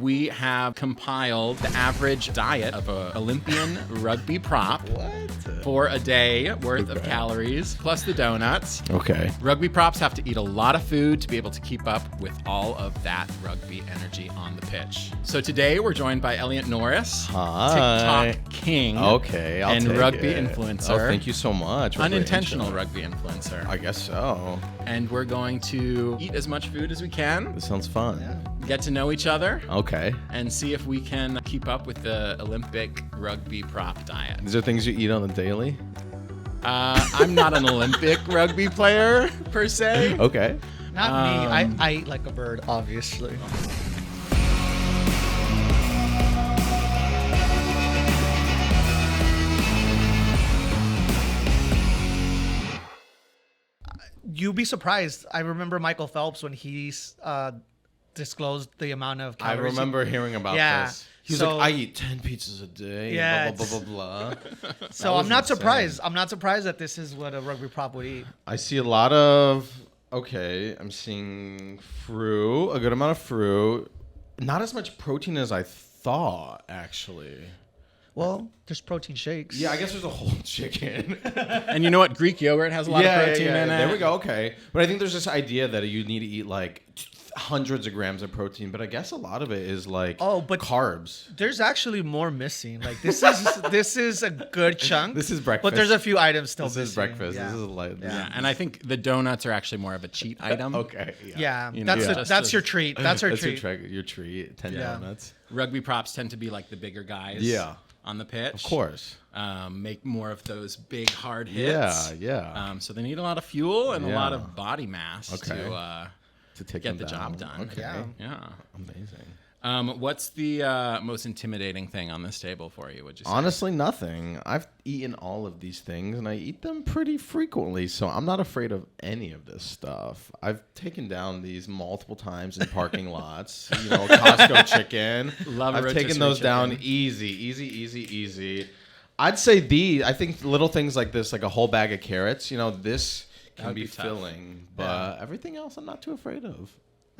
we have compiled the average diet of an Olympian rugby prop for a day worth of calories, plus the donuts. Okay. Rugby props have to eat a lot of food to be able to keep up with all of that rugby energy on the pitch. So today we're joined by Elliott Norris, Hi. TikTok king, Okay, I'll and take rugby it. influencer. Oh, thank you so much. We're Unintentional very rugby influencer. I guess so. And we're going to eat as much food as we can, This sounds fun. get to know each other, Okay. and see if we can keep up with the Olympic rugby prop diet. These are things you eat on the daily? I'm not an Olympic rugby player, per se. Okay. Not me. I eat like a bird, obviously. You'd be surprised. I remember Michael Phelps when he disclosed the amount of I calories. remember hearing about this. He was So- like, I eat 10 pizzas a day. Yeah, Blah, blah, blah, blah, blah. So I'm not surprised. I'm not surprised that this is what a rugby prop would eat. I see a lot of, I'm seeing fruit, a good amount of fruit. Not as much protein as I thought, actually. Well, there's protein shakes. Yeah, I guess there's a whole chicken. And you know what? Greek yogurt has a lot of protein in it. There we go. Okay. But I think there's this idea that you need to eat like hundreds of grams of protein, but I guess a lot of it is like but carbs. There's actually more missing. Like this is a good chunk. This is breakfast. But there's a few items still This missing. is breakfast. Yeah. This is like Yeah, and I think the donuts are actually more of a cheat item. okay. Yeah, You know, that's just your treat. That's our That's treat. your treat. 10 Yeah. donuts. Rugby props tend to be like the bigger guys Yeah. on the pitch. Of course. Make more of those big, hard hits. Yeah. So they need a lot of fuel and a lot Yeah. of body mass Okay. to To take get them the down. job done. Okay. Yeah. Yeah. Amazing. What's the most intimidating thing on this table for you, would you say? Honestly, nothing. I've eaten all of these things, and I eat them pretty frequently, so I'm not afraid of any of this stuff. I've taken down these multiple times in parking lots. Costco chicken. Love a I've taken rotisserie those down chicken. easy. I'd say I think little things like this, like a whole bag of carrots, this can would be be tough. filling, but everything else I'm not too afraid of.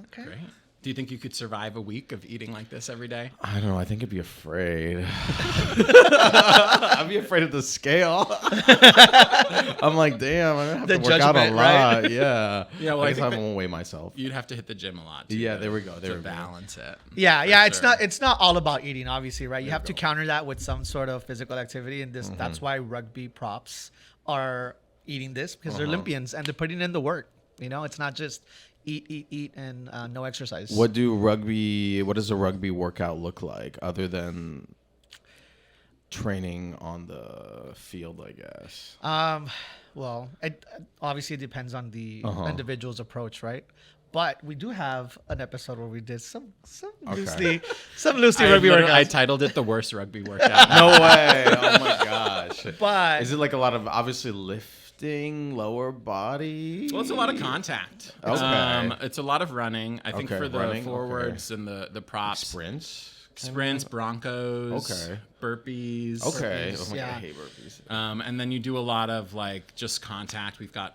Okay. Great. Do you think you could survive a week of eating like this every day? I don't know. I think I'd be afraid. I'd be afraid of the scale. I'm like, damn, I'm gonna have The to work out a judgment, lot. right? Yeah. Yeah, well, I I guess think I that- won't weigh myself. You'd have to hit the gym a lot. Too, Yeah, there we go. There to we go. balance it. Yeah, For it's sure. not all about eating, obviously, right? You have to go. counter that with some sort of physical activity, and that's why rugby props are eating this because they're Olympians and they're putting in the work. It's not just eat and no exercise. What does a rugby workout look like other than training on the field, I guess? Well, it obviously depends on the individual's approach, right? But we do have an episode where we did some loosely rugby I workouts. titled it the worst rugby workout. No way. Oh my gosh. But Is it like a lot of obviously lifting, lower body? Well, it's a lot of contact. Okay. It's a lot of running. I think Okay, for the running, forwards and the props. Sprints? Broncos, Okay. burpees. Okay. Burpees, Oh my God, yeah. I hate burpees. And then you do a lot of like just contact. We've got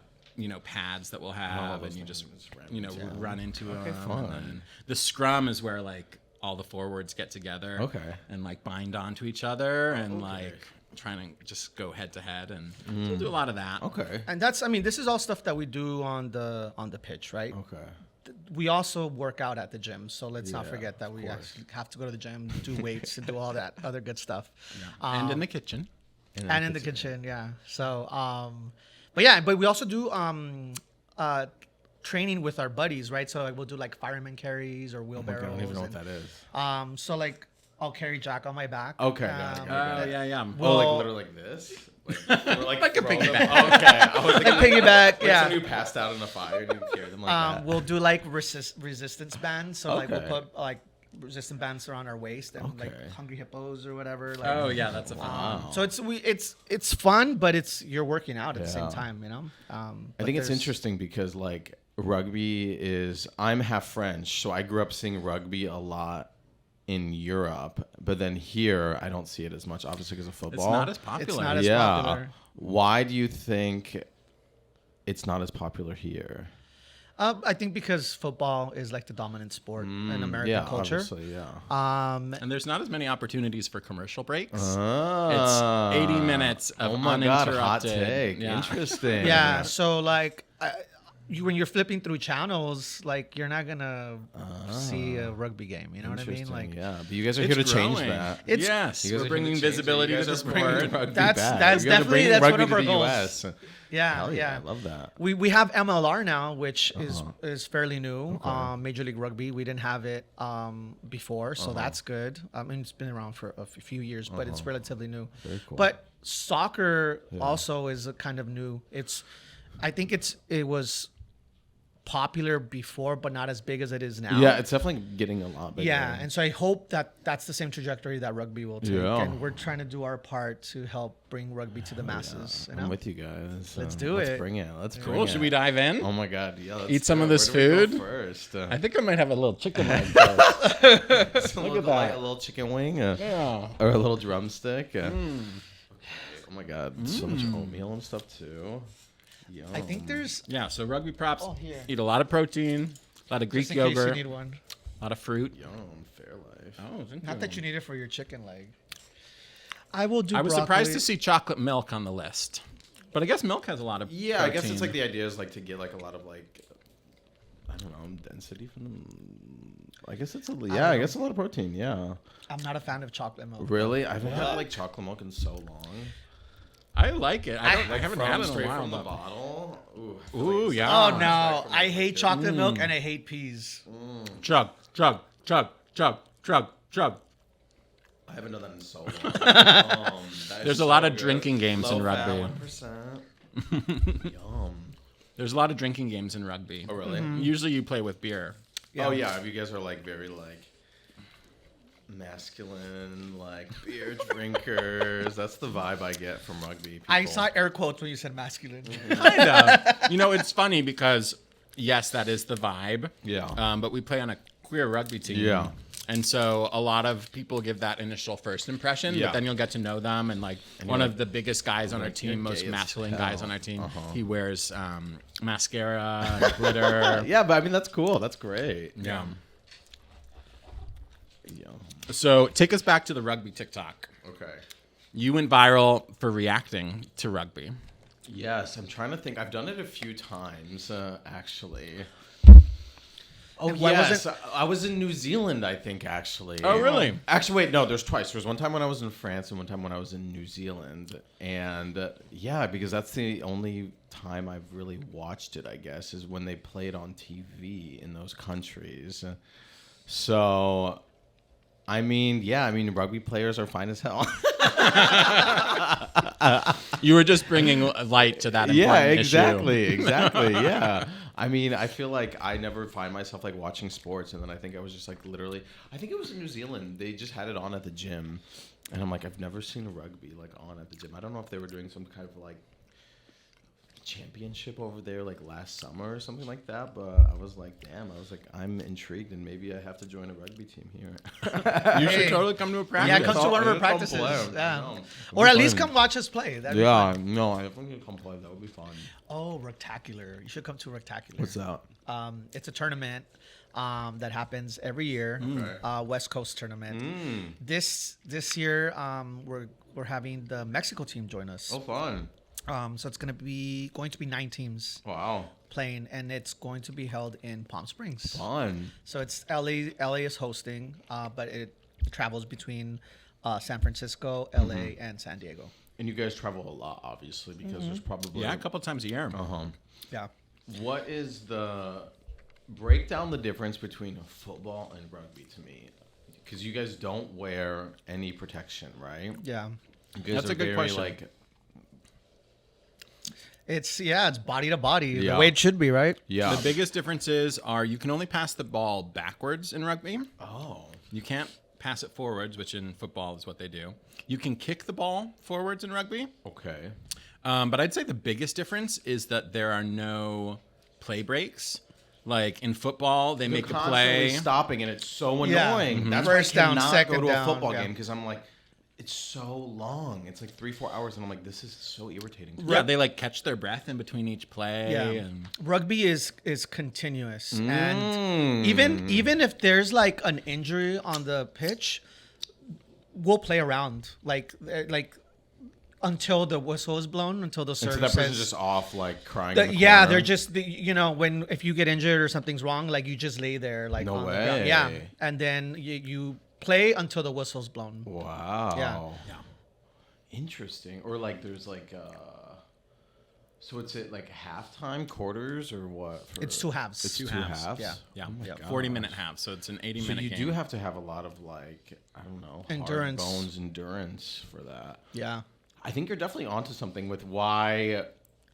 pads that we'll have, those and you just things, random, run into them. fun. And then the scrum is where like all the forwards get together. Okay. And like bind onto each other and like trying to just go head to head, and so we'll do a lot of that. Okay. and this is all stuff that we do on the pitch, right? Okay. We also work out at the gym, so let's not Yeah, forget that of we course. actually have to go to the gym, do weights, and do all that other good stuff. And in the kitchen. And in the kitchen, yeah. So, but we also do training with our buddies, right? So like we'll do like fireman carries or Oh my wheelbarrows. God, I don't even know what and, that is. So like I'll carry Jack on my back. Okay, got it, got Oh yeah. Oh, like Well- literally like this? Like a throw them- piggyback. Okay. I was Like piggyback, Like yeah. somebody who passed out in the fire and you carry them like that. We'll do like resistance bands. So like we'll Okay. put like resistance bands around our waist and like Okay. hungry hippos or whatever. Like, Oh yeah, that's a fun one. Wow. So it's fun, but you're working out at the same Yeah. time, I but think it's there's- interesting because like I'm half French, so I grew up seeing rugby a lot in Europe, but then here I don't see it as much, obviously because of football. It's not as popular. It's not as yeah. popular. Why do you think it's not as popular here? I think because football is like the dominant sport in American culture. Obviously, yeah. And there's not as many opportunities for commercial breaks. Ah. It's 80 minutes of Oh my God, uninterrupted. hot take. Yeah. Interesting. Yeah. So like, when you're flipping through channels, like you're not gonna see a rugby game. You know what I mean? Interesting, Like, yeah. But you guys are It's here to change growing. that. Yes, You guys we're are bringing here to change it. visibility You to guys the are bringing sport. rugby That's back. that's You guys are definitely bringing that's one rugby of to our the goals. US. Yeah, Hell yeah. I love that. We have MLR now, which is fairly new. Okay. Major League Rugby. We didn't have it before, so that's good. I mean, it's been around for a few years, but it's relatively new. Very cool. But soccer also is a kind of new. I think it was popular before, but not as big as it is now. Yeah, it's definitely getting a lot bigger. Yeah, and so I hope that that's the same trajectory that rugby will take, Yeah. and we're trying to do our part to help bring rugby to the masses. You know? I'm with you guys. Let's do Let's it. bring it. Let's bring Cool. it. Should we dive in? Oh my God. Yeah. Let's Eat some do of it. this Where do we food? go first. I think I might have a little chicken leg first. Look at that. A little chicken wing, Yeah. or a little drumstick. Oh my God. So much oatmeal and stuff too. Yum. I think there's Yeah, so rugby props here. eat a lot of protein, a lot of Greek just in case you yogurt, need one. a lot of fruit. Yum. Fairlife. Oh, thank Not you. that you need it for your chicken leg. I will do. I was broccoli. surprised to see chocolate milk on the list, but I guess milk has a lot of Yeah, I guess protein. it's like the idea is like to get like a lot of like, I don't know, density from them. I guess it's I guess a lot of protein. Yeah. I'm not a fan of chocolate milk. Really, I haven't had like chocolate milk in so long. I like it. I Like haven't from had it in straight a while. from the though. bottle. Ooh, Ooh, yeah. Oh Back no, from I the hate kid. chocolate milk and I hate peas. Chug, chug, chug, chug, chug, chug. I haven't done that in so long. That is There's a so lot of good. drinking games in Low fat, rugby. 1%. Yum. There's a lot of drinking games in rugby. Oh really? Usually you play with beer. Oh yeah. You guys are like very like masculine, like beer drinkers. That's the vibe I get from rugby. I people. saw air quotes when you said masculine. Kind of. You know, it's funny because, yes, that is the vibe. Yeah. But we play on a queer rugby team. Yeah. And so a lot of people give that initial first impression, Yeah. but then you'll get to know them. And like one of the biggest guys on our team, you're most gay as masculine hell. guys on our team, he wears mascara and glitter. Yeah, but I mean that's cool. That's great. Yeah. Yeah. So take us back to the rugby TikTok. Okay. You went viral for reacting to rugby. Yes, I'm trying to think. I've done it a few times, actually. Oh, And why yes. was I was in New Zealand, I think, actually. Oh, really? Actually, wait, no, there's twice. There's one time when I was in France and one time when I was in New Zealand. And yeah, because that's the only time I've really watched it, I guess, is when they play it on TV in those countries. So, I mean, rugby players are fine as hell. You were just bringing light to that important Yeah, issue. exactly. Yeah. I mean, I feel like I never find myself like watching sports, and then I think I was just like literally. I think it was in New Zealand. They just had it on at the gym, and I'm like, I've never seen a rugby like on at the gym. I don't know if they were doing some kind of like championship over there like last summer or something like that, but I was like, damn, I'm intrigued, and maybe I have to join a rugby team here. You Hey. should totally come to a practice. Yeah, come to one of our Come practices. play. Yeah. No. Or at least Fun. come watch us play. That'd be Yeah, fun. no, I definitely come play. That would be fun. Oh, Rectacular. You should come to Rectacular. What's that? It's a tournament that happens every year. Okay. West Coast tournament. This year we're having the Mexico team join us. Oh, fun. So it's going to be 9 teams Wow. playing, and it's going to be held in Palm Springs. Fun. So it's LA is hosting, but it travels between San Francisco, LA, and San Diego. And you guys travel a lot, obviously, because there's probably... Yeah, a couple times a year. Uh-huh. Yeah. What is the... Break down the difference between football and rugby to me. Because you guys don't wear any protection, right? Yeah. You guys That's are a good very, question. like... It's body to body, Yeah. the way it should be, right? Yeah. The biggest differences are you can only pass the ball backwards in rugby. Oh. You can't pass it forwards, which in football is what they do. You can kick the ball forwards in rugby. Okay. But I'd say the biggest difference is that there are no play breaks. Like in football, they make a constantly play. stopping, and it's so Yeah. annoying. Mhm. That's First why I down, cannot second go to a down, football yeah. game, because I'm like... It's so long. It's like 3-4 hours, and I'm like, this is so irritating. Yeah, they like catch their breath in between each play. Yeah. And Rugby is continuous, and even if there's like an injury on the pitch, we'll play around like until the whistle is blown, until the serve So that says. person's just off, like crying. The- in the yeah, corner. they're just if you get injured or something's wrong, like you just lay there like No on the way. ground. Yeah, and then you play until the whistle's blown. Wow. Yeah. Interesting. Or like there's like so it's at like halftime, quarters, or what? It's 2 halves. It's Two 2 halves. halves. Yeah. yeah, Oh my gosh. 40-minute half. So it's an 80-minute So you game. do have to have a lot of like, I don't know, Endurance. hard bones endurance for that. Yeah. I think you're definitely onto something with why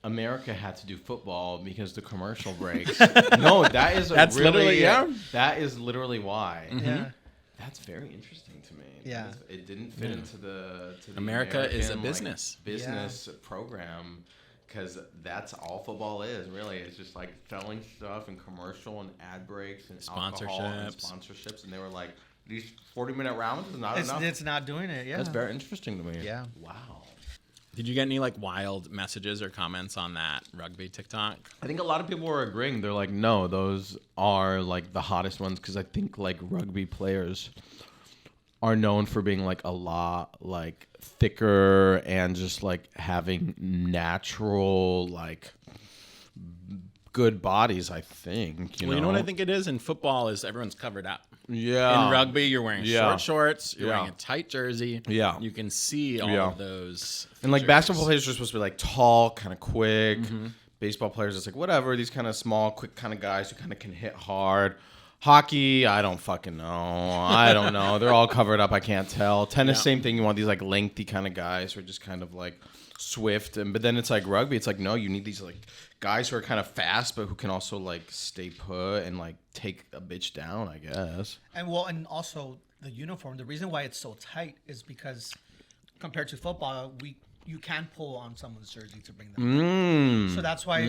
America had to do football, because the commercial breaks. No, that is That's literally- yeah. That is literally why. Yeah. That's very interesting to me. Yeah. It didn't fit into the America is a American, business. business program, because that's all football is, really. It's just like selling stuff and commercial and ad breaks and alcohol and sponsorships. And they were like, these 40-minute rounds is not enough. It's not doing it. Yeah. That's very interesting to me. Yeah. Wow. Did you get any like wild messages or comments on that rugby TikTok? I think a lot of people were agreeing. They're like, no, those are like the hottest ones, because I think like rugby players are known for being like a lot like thicker and just like having natural like good bodies, I think. You know what I think it is in football is everyone's covered up. Yeah. In rugby, you're wearing short shorts, you're Yeah. wearing a tight jersey. Yeah. You can see all Yeah. of those. And like features. basketball players are supposed to be like tall, kind of quick. Baseball players, it's like whatever. These kind of small, quick kind of guys who kind of can hit hard. Hockey, I don't fucking know. I don't know. They're all covered up. I can't tell. Tennis, same thing. You want these like lengthy kind of guys who are just kind of like swift. But then it's like rugby. It's like, no, you need these like guys who are kind of fast, but who can also like stay put and like take a bitch down, I guess. And also the uniform. The reason why it's so tight is because compared to football, you can pull on someone's jersey to bring them down. So that's why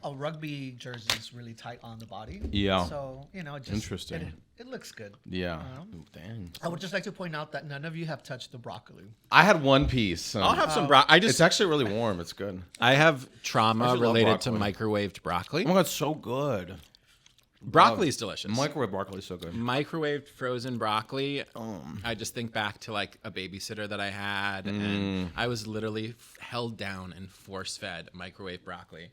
a rugby jersey is really tight on the body. Yeah. So just Interesting. It looks good. Yeah. Ooh, dang. I would just like to point out that none of you have touched the broccoli. I had one piece. I'll have some It's actually really warm. It's good. I have I trauma actually love related to broccoli. microwaved broccoli. Oh my god, so good. Broccoli is delicious. Microwave broccoli is so good. Microwaved frozen broccoli. I just think back to like a babysitter that I had, and I was literally held down and force fed microwave broccoli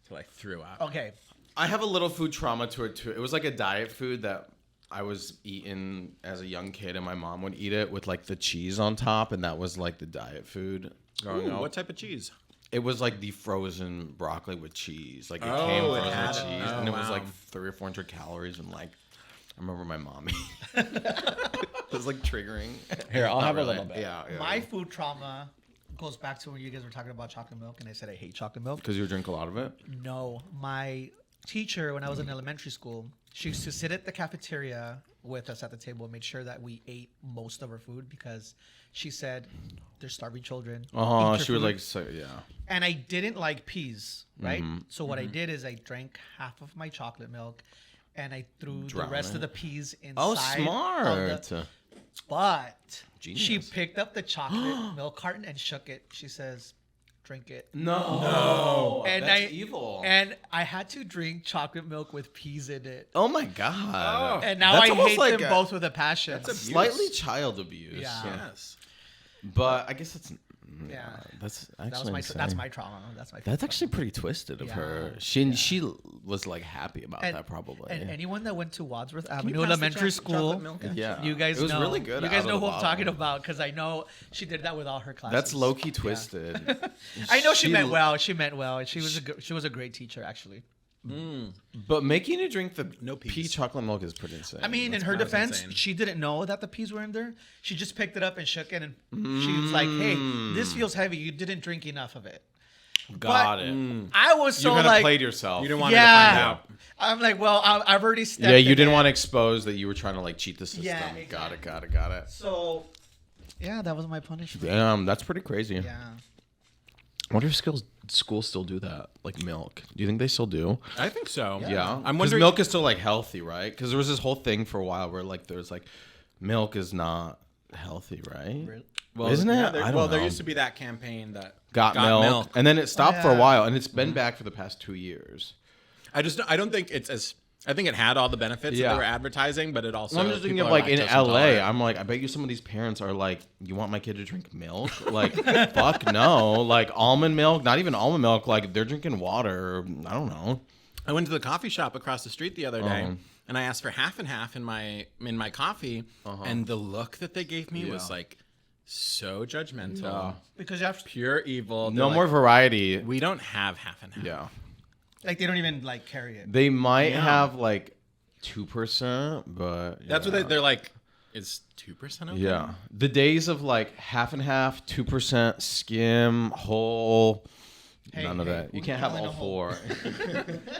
till I threw up. Okay. I have a little food trauma to it too. It was like a diet food that I was eating as a young kid, and my mom would eat it with like the cheese on top, and that was like the diet food growing Ooh, up. what type of cheese? It was like the frozen broccoli with cheese. Like it Oh, came it frozen had with it. cheese, Oh, and it was wow. like 300 or 400 calories, and like I remember my mom. It was like triggering. Here, I'll Not have a really. little bit. Yeah. My food trauma goes back to when you guys were talking about chocolate milk, and I said I hate chocolate milk. Because you drink a lot of it. No, my teacher when I was in elementary school, she used to sit at the cafeteria with us at the table and made sure that we ate most of our food because she said there's starving children. Eat your She would food." like say, yeah. And I didn't like peas, right? So what I did is I drank half of my chocolate milk and I threw Drown the rest it. of the peas inside. Oh, of smart. the- but she Genius. picked up the chocolate milk carton and shook it. She says, "Drink it." No. And That's evil. And I had to drink chocolate milk with peas in it. Oh my god. And now That's I almost hate like them both with a passion. That's slightly child abuse. Yeah. Yes. But I guess that's Yeah. That's That was actually my insane. that's my trauma. That's my. That's actually pretty twisted of Yeah. her. She was like happy about And- that probably. And anyone that went to Wadsworth you Avenue pass the Elementary chocolate School, milk? yeah, you guys it was know. really good. You guys out know of who the I'm talking bottle. about because I know she did that with all her classes. That's low key Yeah. twisted. I know she meant well. She meant well. She was a great teacher actually. But making you drink the No peas. pea chocolate milk is pretty insane. I mean, in her That's defense, insane. she didn't know that the peas were in there. She just picked it up and shook it, and she was like, "Hey, this feels heavy. You didn't drink enough of it." got but- it. I was so You kind of like, played yourself. You didn't want her to find yeah. out. I'm like, well, I've already stepped. Yeah, you in didn't it. want to expose that you were trying to like cheat the system. Yeah, Got exactly. it. Got it. So, yeah, that was my punishment. Damn, that's pretty crazy. Yeah. I wonder if schools still do that, like milk. Do you think they still do? I think so. Yeah, I'm 'Cause wondering. milk is still like healthy, right? Because there was this whole thing for a while where like there's like milk is not healthy, right? Well, Isn't it? yeah, I don't know. there used to be that campaign that Got milk. And then it stopped for a while, and it's been back for the past 2 years. I don't think it's as. I think it had all the benefits that they were advertising, but it also. Well, I'm just thinking of like in LA. I'm like, I bet you some of these parents are like, you want my kid to drink milk? Like, fuck no. Like almond milk, not even almond milk. Like they're drinking water. I don't know. I went to the coffee shop across the street the other day, and I asked for half and half in my coffee, and the look that they gave me was like so judgmental. Yeah. Because you have Pure evil. No more variety. We don't have half and half. Yeah. like they don't even like carry it. They might have like 2%, but That's what they're like. Is 2% okay? Yeah. The days of like half and half, 2% skim, whole. None of that. You can't have all 4.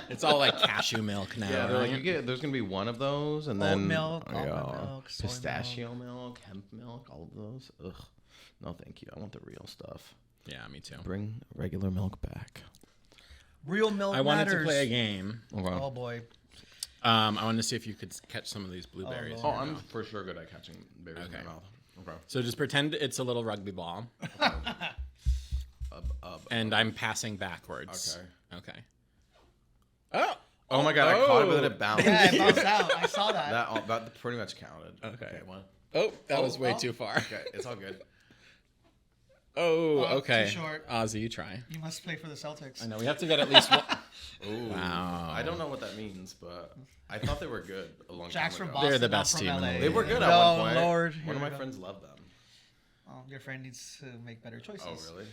It's all like cashew milk now. Yeah, right? like there's gonna be one of those, and then milk, almond milk, soy pistachio milk, hemp milk, all of those. Ugh, no, thank you. I want the real stuff. Yeah, me too. Bring regular milk back. Real milk I wanted matters. to play a game. Okay. Oh boy. I wanted to see if you could catch some of these blueberries. Oh, I'm for sure good at catching berries in my mouth. Okay. So just pretend it's a little rugby ball. And I'm passing backwards. Okay. Oh my god! I caught it, but then it bounced. Yeah, it bounced out. I saw that. That pretty much counted. Okay. One. Oh, that was way too far. Okay, it's all good. Oh, okay. Too short. Ozzy, you try. You must play for the Celtics. I know we have to get at least one. Ooh. Wow. I don't know what that means, but I thought they were good a long Jack's time from ago. Boston. They're the not best from team in the LA. league. They were good at Oh, one point. Lord. One Here of we my go. friends loved them. Oh, your friend needs to make better choices. Oh, really?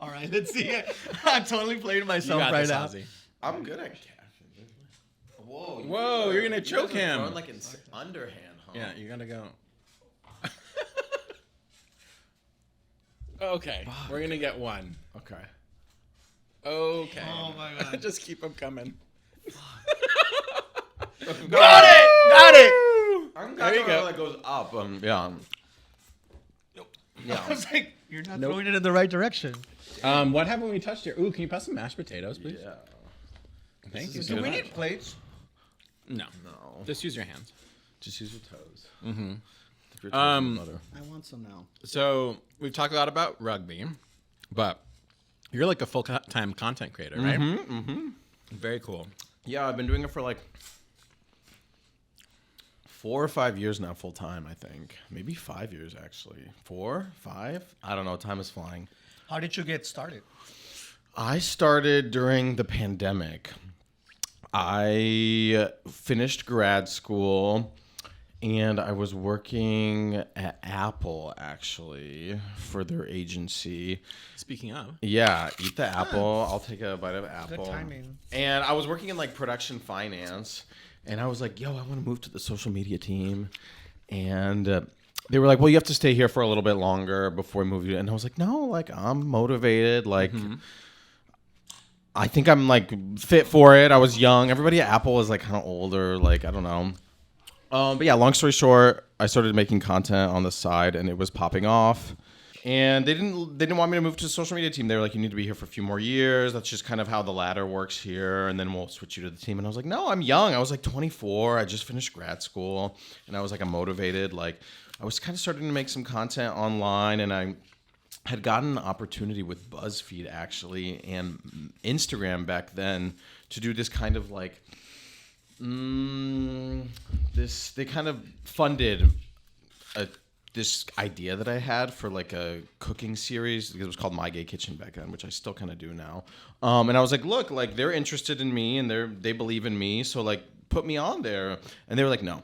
All right, let's see it. I'm totally playing You myself got right this, now. Ozzy. I'm good at catching. Whoa. Whoa, you're gonna choke him. Throwing like underhand, huh? Yeah, you gotta go. Okay, we're gonna get one. Okay. Okay. Oh my god. Just keep them coming. Got it! Got it! I'm There you go. that goes up. Yeah. I was like, you're not throwing it in the right direction. What happened when we touched your? Ooh, can you pass some mashed potatoes, please? Yeah. Thank you. Do so we much. need plates? No. No. Just use your hands. Just use your toes. Mm-hmm. If your toes are butter. I want some now. So we've talked a lot about rugby, but you're like a full-time content creator, right? Mm-hmm. Very cool. Yeah, I've been doing it for like 4 or 5 years now, full time. I think maybe 5 years actually. 4, 5. I don't know. Time is flying. How did you get started? I started during the pandemic. I finished grad school and I was working at Apple actually for their agency. Speaking of, Yeah, eat the apple. I'll take a bite of apple. Good timing. And I was working in like production finance and I was like, yo, I want to move to the social media team. And they were like, well, you have to stay here for a little bit longer before we move you. And I was like, no, like I'm motivated. Like, I think I'm like fit for it. I was young. Everybody at Apple is like kind of older. Like, I don't know. But yeah, long story short, I started making content on the side and it was popping off. And they didn't want me to move to the social media team. They were like, you need to be here for a few more years. That's just kind of how the ladder works here. And then we'll switch you to the team. And I was like, no, I'm young. I was like 24. I just finished grad school. And I was like, I'm motivated. Like, I was kind of starting to make some content online. And I had gotten an opportunity with BuzzFeed actually and Instagram back then to do this kind of like, they kind of funded this idea that I had for like a cooking series. It was called My Gay Kitchen back then, which I still kind of do now. And I was like, look, like they're interested in me and they believe in me. So like put me on there. And they were like, no.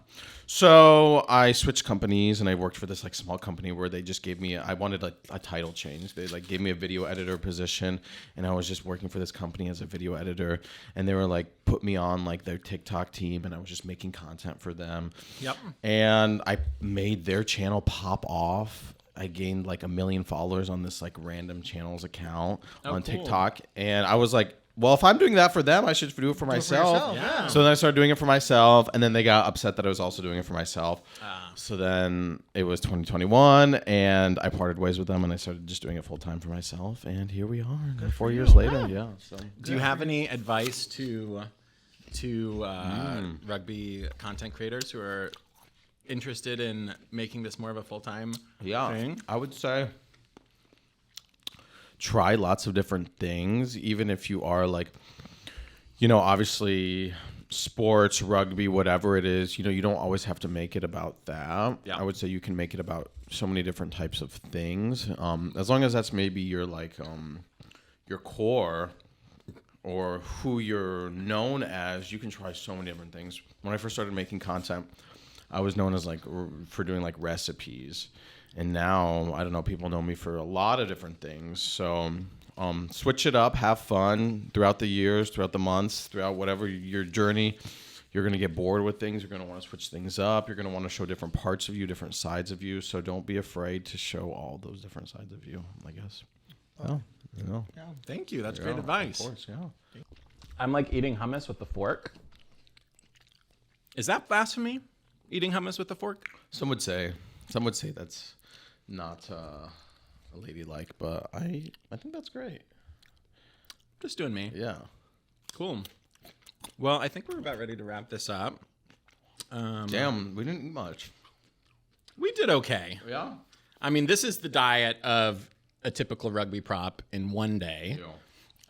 So I switched companies and I worked for this like small company where they just gave me, I wanted a title change. They like gave me a video editor position and I was just working for this company as a video editor. And they were like, put me on like their TikTok team and I was just making content for them. Yep. And I made their channel pop off. I gained like 1 million followers on this like random channels account on cool. TikTok. And I was like, well, if I'm doing that for them, I should do it for myself. Yeah. So then I started doing it for myself, and then they got upset that I was also doing it for myself. So then it was 2021, and I parted ways with them, and I started just doing it full time for myself. And here we are, 4 years later. Yeah. So do you have any advice to rugby content creators who are interested in making this more of a full-time Yeah, thing? I would say try lots of different things, even if you are like, obviously sports, rugby, whatever it is, you don't always have to make it about that. Yeah. I would say you can make it about so many different types of things. As long as that's maybe your your core or who you're known as, you can try so many different things. When I first started making content, I was known as for doing recipes. And now, I don't know, people know me for a lot of different things. So switch it up, have fun throughout the years, throughout the months, throughout whatever your journey. You're going to get bored with things. You're going to want to switch things up. You're going to want to show different parts of you, different sides of you. So don't be afraid to show all those different sides of you, I guess. Oh, Yeah. Thank you. That's great advice. Of course, yeah. I'm like eating hummus with a fork. Is that blasphemy? Eating hummus with a fork? Some would say that's not ladylike, but I think that's great. Just doing me. Yeah. Cool. Well, I think we're about ready to wrap this up. Damn, we didn't eat much. We did okay. Yeah. I mean, this is the diet of a typical rugby prop in one day.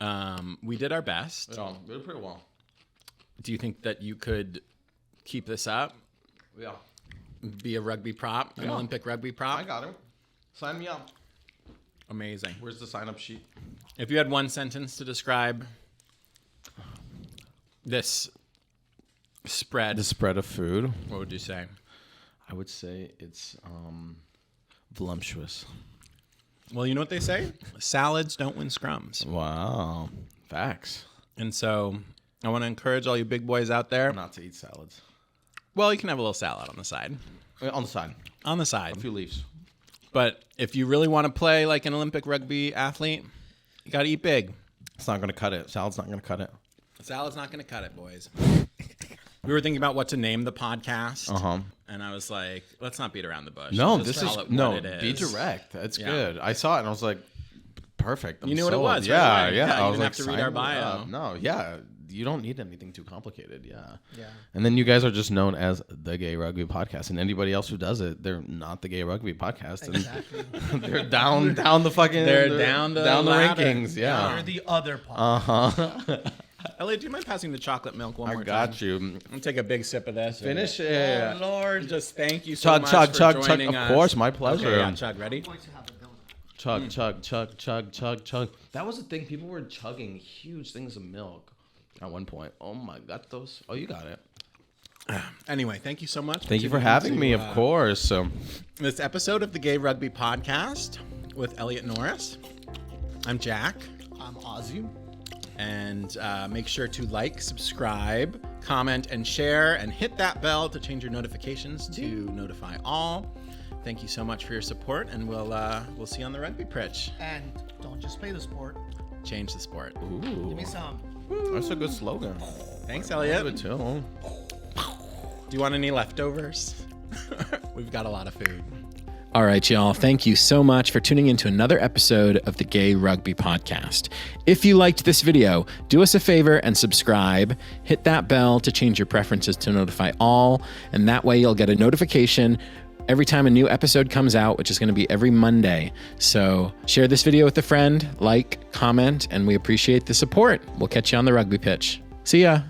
Yeah. We did our best. Yeah, we did pretty well. Do you think that you could keep this up? Yeah. Be a rugby prop, an Olympic rugby prop? I got it. Sign me up. Amazing. Where's the sign-up sheet? If you had one sentence to describe this spread, The spread of food. what would you say? I would say it's voluptuous. Well, you know what they say? Salads don't win scrums. Wow. Facts. And so I want to encourage all you big boys out there. Not to eat salads. Well, you can have a little salad on the side. On the side. On the side. A few leaves. But if you really want to play like an Olympic rugby athlete, you got to eat big. It's not going to cut it. Salad's not going to cut it. Salad's not going to cut it, boys. We were thinking about what to name the podcast. Uh-huh. And I was like, let's not beat around the bush. No, Let's this call is it no. what it Be is. direct. That's Yeah. good. I saw it and I was like, perfect. I'm You knew what it sold. was, Yeah, right away. yeah. Yeah, you I was didn't like, have to read sign our me bio. up. No, yeah. You don't need anything too complicated. Yeah. Yeah. And then you guys are just known as the Gay Rugby Podcast, and anybody else who does it, they're not the Gay Rugby Podcast, and Exactly. they're down the fucking. They're down the ladder. rankings. Yeah. You're the other part. Elliot, do you mind passing the chocolate milk one I more time? got you. I'm gonna take a big sip of this. Finish it. Oh, Lord. Just thank you so Chug, much chug, for chug, chug. joining Of us. course, my pleasure. Okay, yeah, chug. Ready? Chug, chug, chug, chug, chug, chug. That was the thing. People were chugging huge things of milk at one point. Oh my God, those. Oh, you got it. Anyway, thank you so much. Thank you for tuning having into, me. Of course. This episode of the Gay Rugby Podcast with Elliott Norris. I'm Jack. I'm Ozzy. And make sure to like, subscribe, comment, and share, and hit that bell to change your notifications to notify all. Thank you so much for your support, and we'll see you on the rugby pitch. And don't just play the sport. Change the sport. Ooh, Give me some. that's a good slogan. Thanks, Give Elliot. it to him. Do you want any leftovers? We've got a lot of food. All right, y'all. Thank you so much for tuning into another episode of the Gay Rugby Podcast. If you liked this video, do us a favor and subscribe. Hit that bell to change your preferences to notify all, and that way you'll get a notification every time a new episode comes out, which is going to be every Monday. So share this video with a friend, like, comment, and we appreciate the support. We'll catch you on the rugby pitch. See ya.